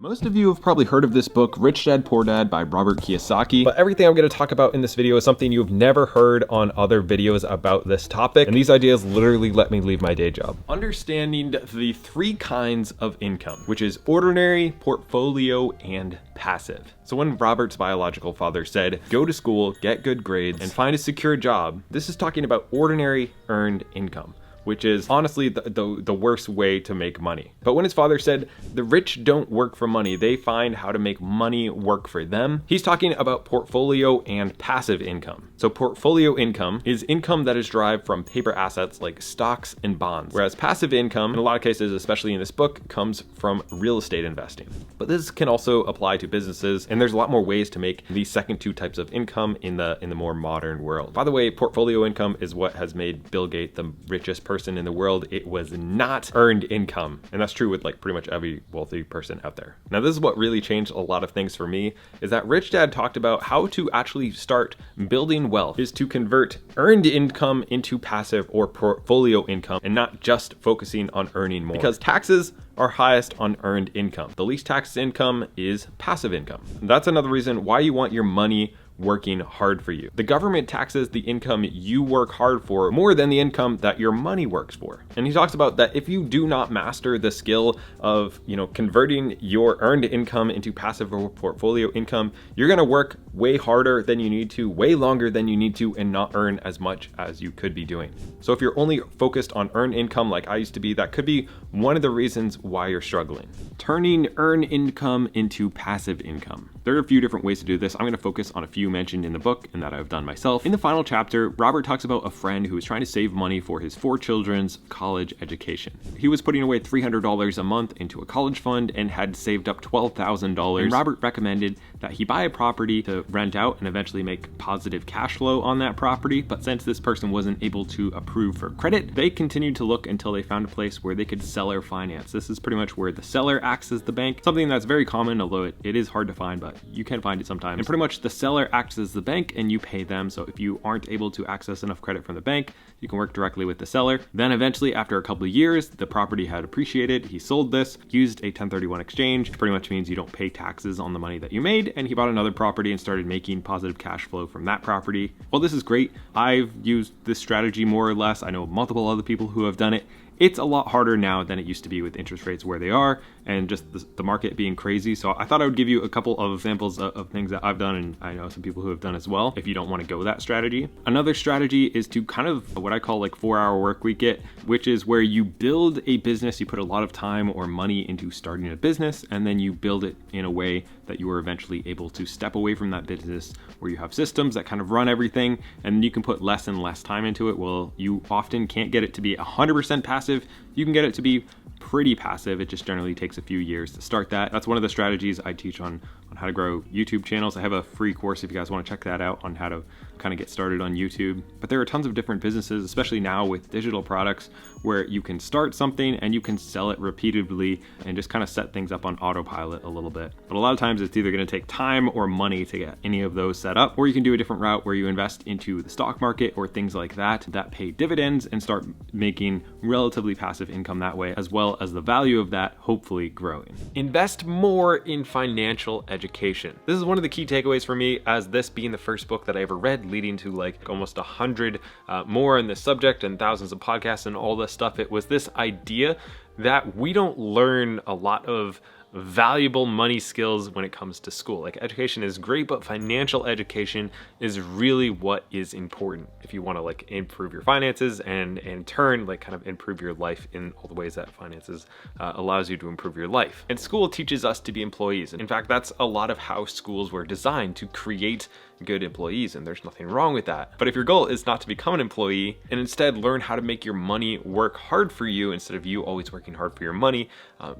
Most of you have probably heard of this book, Rich Dad, Poor Dad by Robert Kiyosaki, but everything I'm going to talk about in this video is something you've never heard on other videos about this topic, and these ideas literally let me leave my day job. Understanding the three kinds of income, which is ordinary, portfolio, and passive. So when Robert's biological father said, go to school, get good grades, and find a secure job, this is talking about ordinary earned income, which is honestly the worst way to make money. But when his father said, the rich don't work for money, they find how to make money work for them, he's talking about portfolio and passive income. So portfolio income is income that is derived from paper assets like stocks and bonds, whereas passive income, in a lot of cases, especially in this book, comes from real estate investing. But this can also apply to businesses, and there's a lot more ways to make these second two types of income in the more modern world. By the way, portfolio income is what has made Bill Gates the richest person in the world. It was not earned income, and that's true with like pretty much every wealthy person out there. Now, this is what really changed a lot of things for me, is that Rich Dad talked about how to actually start building wealth is to convert earned income into passive or portfolio income and not just focusing on earning more, because taxes are highest on earned income. The least taxed income is passive income. That's another reason why you want your money working hard for you. The government taxes the income you work hard for more than the income that your money works for. And he talks about that if you do not master the skill of, converting your earned income into passive or portfolio income, you're gonna work way harder than you need to, way longer than you need to, and not earn as much as you could be doing. So if you're only focused on earned income like I used to be, that could be one of the reasons why you're struggling. Turning earned income into passive income. There are a few different ways to do this. I'm gonna focus on a few mentioned in the book and that I've done myself. In the final chapter, Robert talks about a friend who was trying to save money for his 4 children's college education. He was putting away $300 a month into a college fund and had saved up $12,000. And Robert recommended that he buy a property to rent out and eventually make positive cash flow on that property. But since this person wasn't able to approve for credit, they continued to look until they found a place where they could seller finance. This is pretty much where the seller acts as the bank, something that's very common, although it is hard to find, but you can find it sometimes. And pretty much the seller acts as the bank and you pay them. So if you aren't able to access enough credit from the bank, you can work directly with the seller. Then eventually, after a couple of years, the property had appreciated. He sold this, used a 1031 exchange, which pretty much means you don't pay taxes on the money that you made. And he bought another property and started making positive cash flow from that property. Well, this is great. I've used this strategy more or less. I know multiple other people who have done it. It's a lot harder now than it used to be with interest rates where they are and just the market being crazy. So I thought I would give you a couple of examples of things that I've done, and I know some people who have done as well, if you don't want to go that strategy. Another strategy is to kind of what I call like 4-hour work week it, which is where you build a business, you put a lot of time or money into starting a business, and then you build it in a way that you are eventually able to step away from that business, where you have systems that kind of run everything, and you can put less and less time into it. Well, you often can't get it to be 100% passive. You can get it to be pretty passive. It just generally takes a few years to start that. That's one of the strategies I teach on how to grow YouTube channels. I have a free course if you guys want to check that out on how to kind of get started on YouTube. But there are tons of different businesses, especially now with digital products, where you can start something and you can sell it repeatedly and just kind of set things up on autopilot a little bit. But a lot of times it's either going to take time or money to get any of those set up, or you can do a different route where you invest into the stock market or things like that pay dividends and start making relatively passive income that way, as well as the value of that hopefully growing. Invest more in financial education. This is one of the key takeaways for me, as this being the first book that I ever read, leading to like almost 100 more in this subject and thousands of podcasts and all this stuff. It was this idea that we don't learn a lot of valuable money skills when it comes to school. Like, education is great, but financial education is really what is important if you want to like improve your finances and in turn like kind of improve your life in all the ways that finances allows you to improve your life. And school teaches us to be employees. In fact, that's a lot of how schools were designed, to create good employees, and there's nothing wrong with that. But if your goal is not to become an employee and instead learn how to make your money work hard for you instead of you always working hard for your money,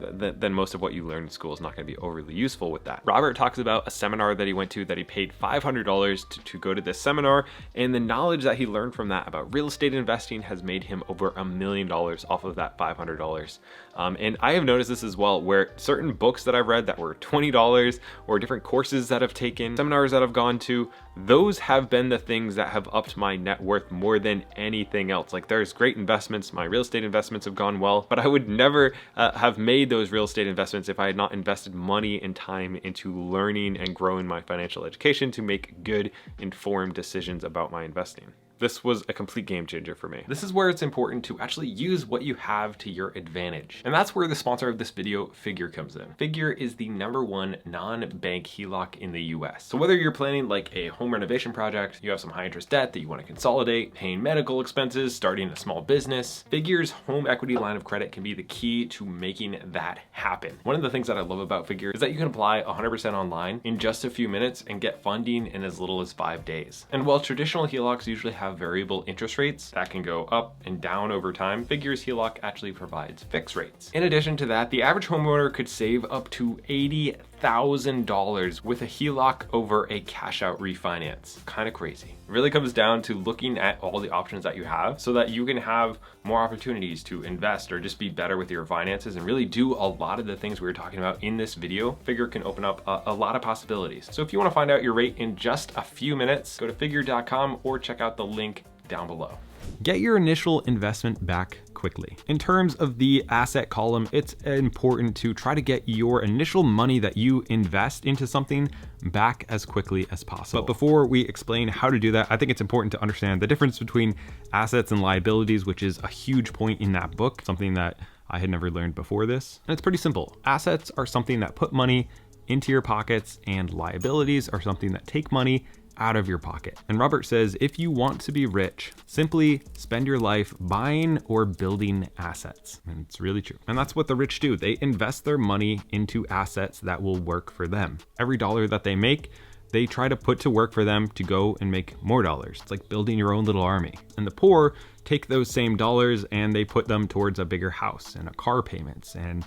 then most of what you learn in school is not going to be overly useful with that. Robert talks about a seminar that he went to that he paid $500 to go to this seminar, and the knowledge that he learned from that about real estate investing has made him over $1 million off of that $500. And I have noticed this as well, where certain books that I've read that were $20 or different courses that I've taken, seminars that I've gone to, those have been the things that have upped my net worth more than anything else. Like there's great investments, my real estate investments have gone well, but I would never have made those real estate investments if I had not invested money and time into learning and growing my financial education to make good, informed decisions about my investing. This was a complete game changer for me. This is where it's important to actually use what you have to your advantage. And that's where the sponsor of this video, Figure, comes in. Figure is the #1 non-bank HELOC in the US. So whether you're planning like a home renovation project, you have some high interest debt that you want to consolidate, paying medical expenses, starting a small business, Figure's home equity line of credit can be the key to making that happen. One of the things that I love about Figure is that you can apply 100% online in just a few minutes and get funding in as little as 5 days. And while traditional HELOCs usually have variable interest rates that can go up and down over time, Figure's HELOC actually provides fixed rates. In addition to that, the average homeowner could save up to $80,000 with a HELOC over a cash out refinance. Kind of crazy. It really comes down to looking at all the options that you have so that you can have more opportunities to invest or just be better with your finances and really do a lot of the things we were talking about in this video. Figure can open up a lot of possibilities. So if you want to find out your rate in just a few minutes, go to figure.com or check out the link down below. Get your initial investment back quickly. In terms of the asset column, it's important to try to get your initial money that you invest into something back as quickly as possible. But before we explain how to do that, I think it's important to understand the difference between assets and liabilities, which is a huge point in that book, something that I had never learned before this. And it's pretty simple. Assets are something that put money into your pockets, and liabilities are something that take money out of your pocket. And Robert says, if you want to be rich, simply spend your life buying or building assets. And it's really true. And that's what the rich do. They invest their money into assets that will work for them. Every dollar that they make, they try to put to work for them to go and make more dollars. It's like building your own little army. And the poor take those same dollars and they put them towards a bigger house and a car payments and,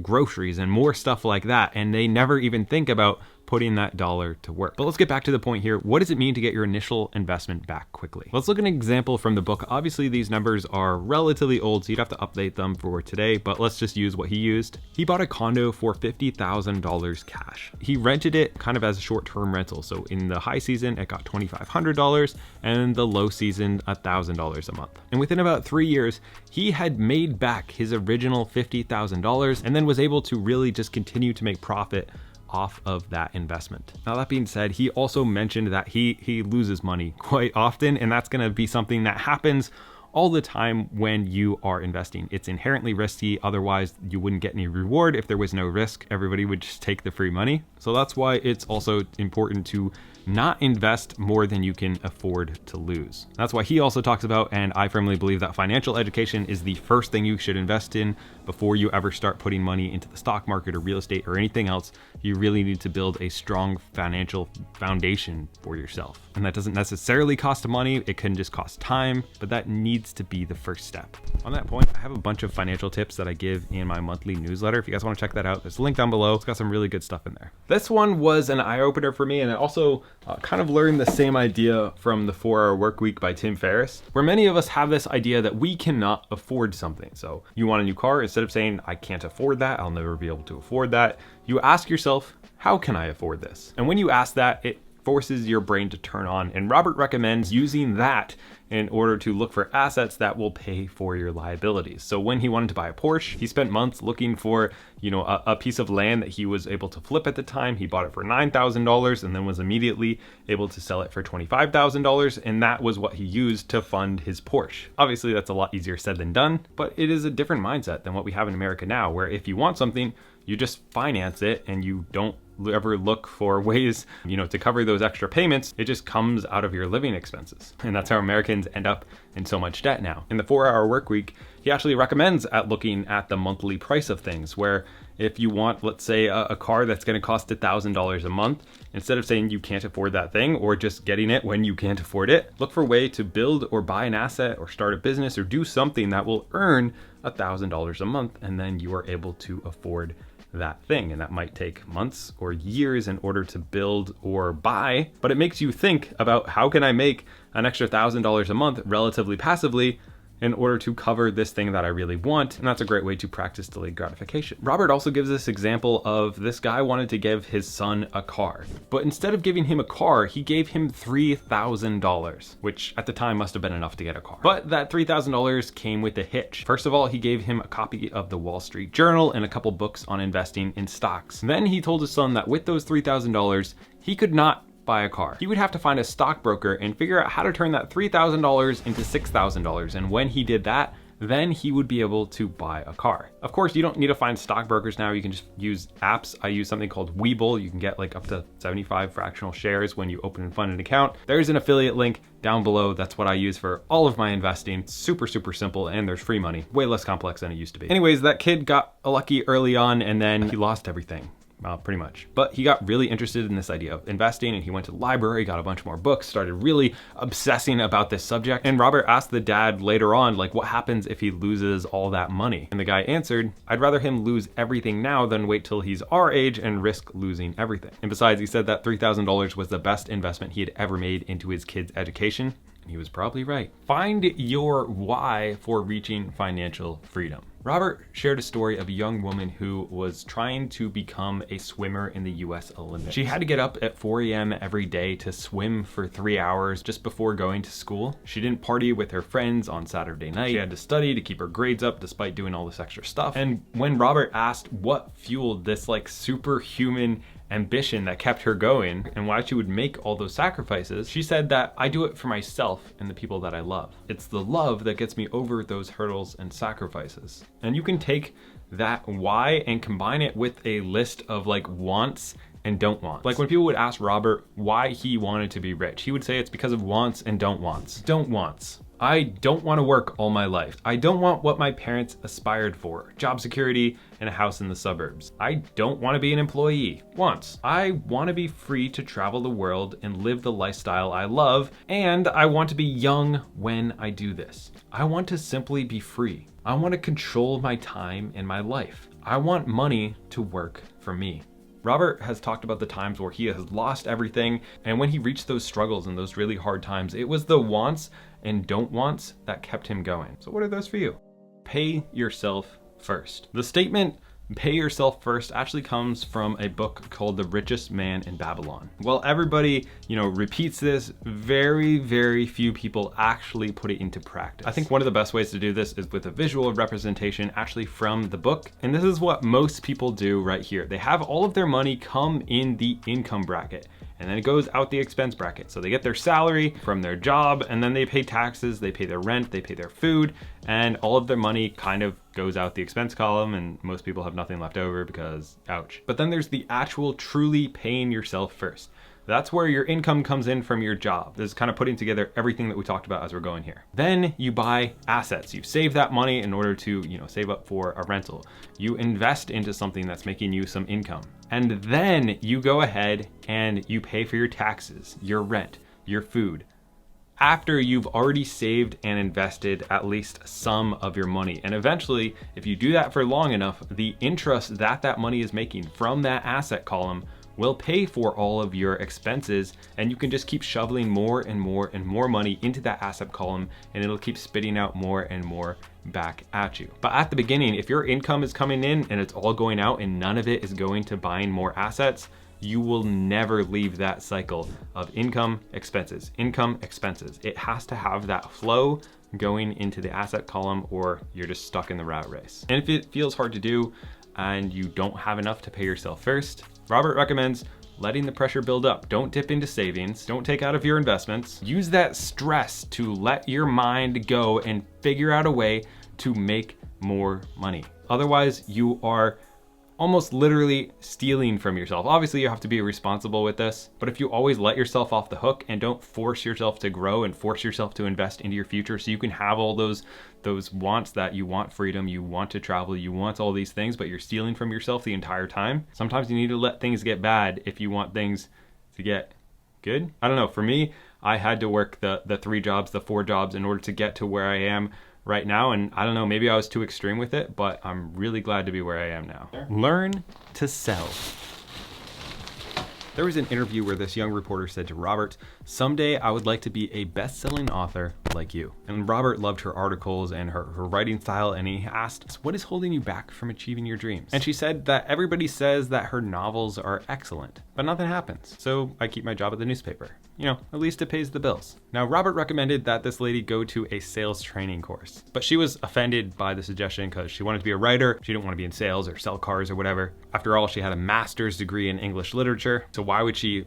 groceries and more stuff like that. And they never even think about putting that dollar to work. But let's get back to the point here. What does it mean to get your initial investment back quickly? Let's look at an example from the book. Obviously, these numbers are relatively old, so you'd have to update them for today, but let's just use what he used. He bought a condo for $50,000 cash. He rented it kind of as a short-term rental. So in the high season, it got $2,500 and the low season, $1,000 a month. And within about 3 years, he had made back his original $50,000 and then was able to really just continue to make profit off of that investment. Now, that being said, he also mentioned that he loses money quite often, and that's going to be something that happens all the time when you are investing. It's inherently risky. Otherwise, you wouldn't get any reward. If there was no risk, everybody would just take the free money. So that's why it's also important to not invest more than you can afford to lose. That's why he also talks about, and I firmly believe that financial education is the first thing you should invest in before you ever start putting money into the stock market or real estate or anything else. You really need to build a strong financial foundation for yourself. And that doesn't necessarily cost money. It can just cost time, but that needs to be the first step. On that point, I have a bunch of financial tips that I give in my monthly newsletter. If you guys want to check that out, there's a link down below. It's got some really good stuff in there. This one was an eye-opener for me, and I also kind of learned the same idea from the 4-Hour Workweek by Tim Ferriss, where many of us have this idea that we cannot afford something. So you want a new car, instead of saying, I can't afford that, I'll never be able to afford that, you ask yourself, how can I afford this? And when you ask that, it forces your brain to turn on. And Robert recommends using that in order to look for assets that will pay for your liabilities. So when he wanted to buy a Porsche, he spent months looking for, a piece of land that he was able to flip at the time. He bought it for $9,000 and then was immediately able to sell it for $25,000. And that was what he used to fund his Porsche. Obviously, that's a lot easier said than done, but it is a different mindset than what we have in America now, where if you want something, you just finance it and you don't ever look for ways, to cover those extra payments. It just comes out of your living expenses. And that's how Americans end up in so much debt now. In the 4-Hour Workweek, he actually recommends looking at the monthly price of things, where if you want, let's say, a car that's going to cost $1,000 a month, instead of saying you can't afford that thing or just getting it when you can't afford it, look for a way to build or buy an asset or start a business or do something that will earn $1,000 a month, and then you are able to afford that thing. And that might take months or years in order to build or buy, but it makes you think about, how can I make an extra $1,000 a month relatively passively in order to cover this thing that I really want. And that's a great way to practice delayed gratification. Robert also gives this example of this guy wanted to give his son a car, but instead of giving him a car, he gave him $3,000, which at the time must have been enough to get a car. But that $3,000 came with a hitch. First of all, he gave him a copy of the Wall Street Journal and a couple books on investing in stocks. Then he told his son that with those $3,000, he could not buy a car. He would have to find a stockbroker and figure out how to turn that $3,000 into $6,000. And when he did that, then he would be able to buy a car. Of course, you don't need to find stockbrokers now. You can just use apps. I use something called Webull. You can get like up to 75 fractional shares when you open and fund an account. There's an affiliate link down below. That's what I use for all of my investing. Super, super simple, and there's free money. Way less complex than it used to be. Anyways, that kid got lucky early on and then he lost everything. Well, pretty much. But he got really interested in this idea of investing and he went to the library, got a bunch more books, started really obsessing about this subject. And Robert asked the dad later on, like, what happens if he loses all that money? And the guy answered, I'd rather him lose everything now than wait till he's our age and risk losing everything. And besides, he said that $3,000 was the best investment he had ever made into his kid's education. And he was probably right. Find your why for reaching financial freedom. Robert shared a story of a young woman who was trying to become a swimmer in the US Olympics. She had to get up at 4 a.m. every day to swim for 3 hours just before going to school. She didn't party with her friends on Saturday night. She had to study to keep her grades up despite doing all this extra stuff. And when Robert asked what fueled this like superhuman ambition that kept her going and why she would make all those sacrifices, she said that I do it for myself and the people that I love. It's the love that gets me over those hurdles and sacrifices. And you can take that why and combine it with a list of like wants and don't want. Like when people would ask Robert why he wanted to be rich, he would say it's because of wants and don't wants. Don't wants. I don't want to work all my life. I don't want what my parents aspired for, job security and a house in the suburbs. I don't want to be an employee. Wants. I want to be free to travel the world and live the lifestyle I love, and I want to be young when I do this. I want to simply be free. I want to control my time and my life. I want money to work for me. Robert has talked about the times where he has lost everything, and when he reached those struggles and those really hard times, it was the wants and don't wants that kept him going. So what are those for you? Pay yourself first. The statement, pay yourself first, actually comes from a book called The Richest Man in Babylon. While everybody, repeats this, very, very few people actually put it into practice. I think one of the best ways to do this is with a visual representation actually from the book. And this is what most people do right here. They have all of their money come in the income bracket, and then it goes out the expense bracket. So they get their salary from their job, and then they pay taxes, they pay their rent, they pay their food, and all of their money kind of goes out the expense column, and most people have nothing left over because ouch. But then there's the actual truly paying yourself first. That's where your income comes in from your job. This is kind of putting together everything that we talked about as we're going here. Then you buy assets. You save that money in order to, save up for a rental. You invest into something that's making you some income. And then you go ahead and you pay for your taxes, your rent, your food, after you've already saved and invested at least some of your money. And eventually, if you do that for long enough, the interest that money is making from that asset column will pay for all of your expenses, and you can just keep shoveling more and more and more money into that asset column, and it'll keep spitting out more and more back at you. But at the beginning, if your income is coming in and it's all going out and none of it is going to buying more assets, you will never leave that cycle of income, expenses, income, expenses. It has to have that flow going into the asset column, or you're just stuck in the rat race. And if it feels hard to do and you don't have enough to pay yourself first, Robert recommends letting the pressure build up. Don't dip into savings. Don't take out of your investments. Use that stress to let your mind go and figure out a way to make more money. Otherwise, you are almost literally stealing from yourself. Obviously, you have to be responsible with this, but if you always let yourself off the hook and don't force yourself to grow and force yourself to invest into your future so you can have all those wants that you want freedom, you want to travel, you want all these things, but you're stealing from yourself the entire time. Sometimes you need to let things get bad if you want things to get good. I don't know. For me, I had to work the 3 jobs, the 4 jobs in order to get to where I am right now. And I don't know, maybe I was too extreme with it, but I'm really glad to be where I am now. Learn to sell. There was an interview where this young reporter said to Robert, "Someday I would like to be a best-selling author like you." And Robert loved her articles and her writing style, and he asked, "What is holding you back from achieving your dreams?" And she said that everybody says that her novels are excellent, but nothing happens. So I keep my job at the newspaper. You know, at least it pays the bills. Now, Robert recommended that this lady go to a sales training course, but she was offended by the suggestion because she wanted to be a writer. She didn't want to be in sales or sell cars or whatever. After all, she had a master's degree in English literature. So why would she,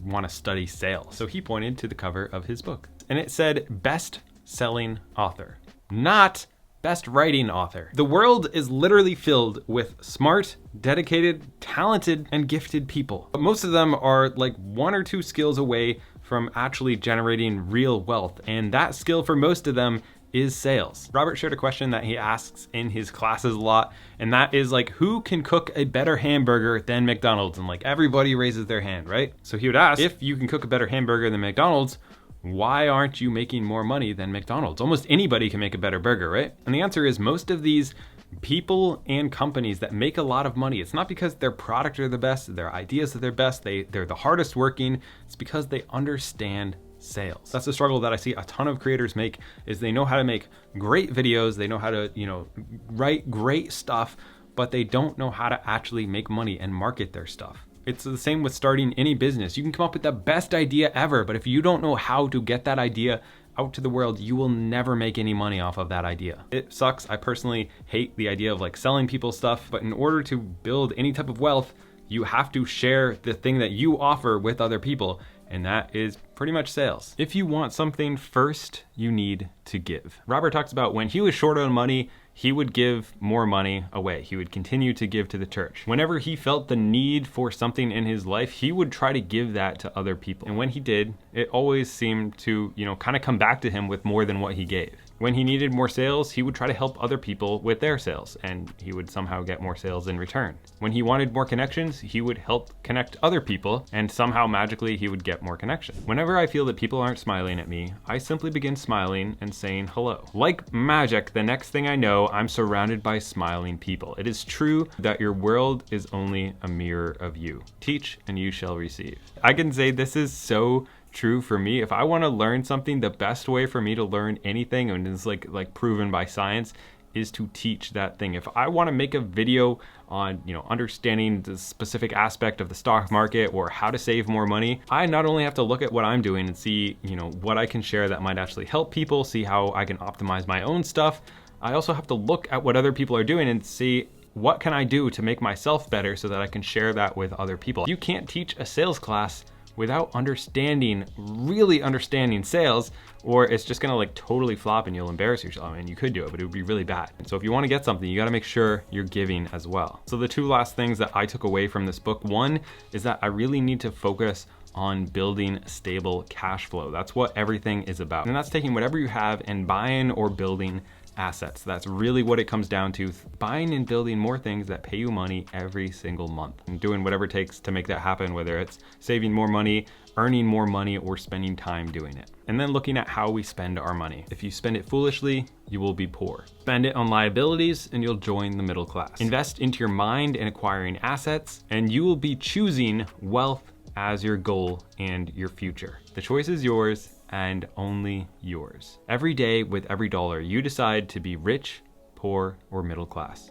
want to study sales? So he pointed to the cover of his book, and it said best-selling author, not best writing author. The world is literally filled with smart, dedicated, talented, and gifted people. But most of them are like 1 or 2 skills away from actually generating real wealth. And that skill for most of them is sales. Robert shared a question that he asks in his classes a lot, and that is like, who can cook a better hamburger than McDonald's? And like everybody raises their hand, right? So he would ask, if you can cook a better hamburger than McDonald's, why aren't you making more money than McDonald's? Almost anybody can make a better burger, right? And the answer is most of these people and companies that make a lot of money, it's not because their product are the best, their ideas are their best, they're the hardest working, it's because they understand sales. That's the struggle that I see a ton of creators make, is they know how to make great videos, they know how to, write great stuff, but they don't know how to actually make money and market their stuff. It's the same with starting any business. You can come up with the best idea ever, but if you don't know how to get that idea out to the world, you will never make any money off of that idea. It sucks. I personally hate the idea of like selling people stuff, but in order to build any type of wealth, you have to share the thing that you offer with other people, and that is pretty much sales. If you want something, first you need to give. Robert talks about when he was short on money, he would give more money away. He would continue to give to the church. Whenever he felt the need for something in his life, he would try to give that to other people. And when he did, it always seemed to, kind of come back to him with more than what he gave. When he needed more sales, he would try to help other people with their sales, and he would somehow get more sales in return. When he wanted more connections, he would help connect other people, and somehow magically he would get more connections. Whenever I feel that people aren't smiling at me, I simply begin smiling and saying hello. Like magic, the next thing I know, I'm surrounded by smiling people. It is true that your world is only a mirror of you. Teach and you shall receive. I can say this is so true for me. If I want to learn something, the best way for me to learn anything, and it's like proven by science, is to teach that thing. If I want to make a video on, understanding the specific aspect of the stock market or how to save more money, I not only have to look at what I'm doing and see, what I can share that might actually help people, see how I can optimize my own stuff. I also have to look at what other people are doing and see, what can I do to make myself better so that I can share that with other people. You can't teach a sales class without really understanding sales, or it's just gonna totally flop and you'll embarrass yourself. I mean, you could do it, but it would be really bad. And so if you wanna get something, you gotta make sure you're giving as well. So the 2 last things that I took away from this book, one is that I really need to focus on building stable cash flow. That's what everything is about. And that's taking whatever you have and buying or building assets. That's really what it comes down to. Buying and building more things that pay you money every single month, and doing whatever it takes to make that happen, whether it's saving more money, earning more money, or spending time doing it. And then looking at how we spend our money. If you spend it foolishly, you will be poor. Spend it on liabilities and you'll join the middle class. Invest into your mind in acquiring assets, and you will be choosing wealth as your goal and your future. The choice is yours and only yours. Every day with every dollar, you decide to be rich, poor, or middle class.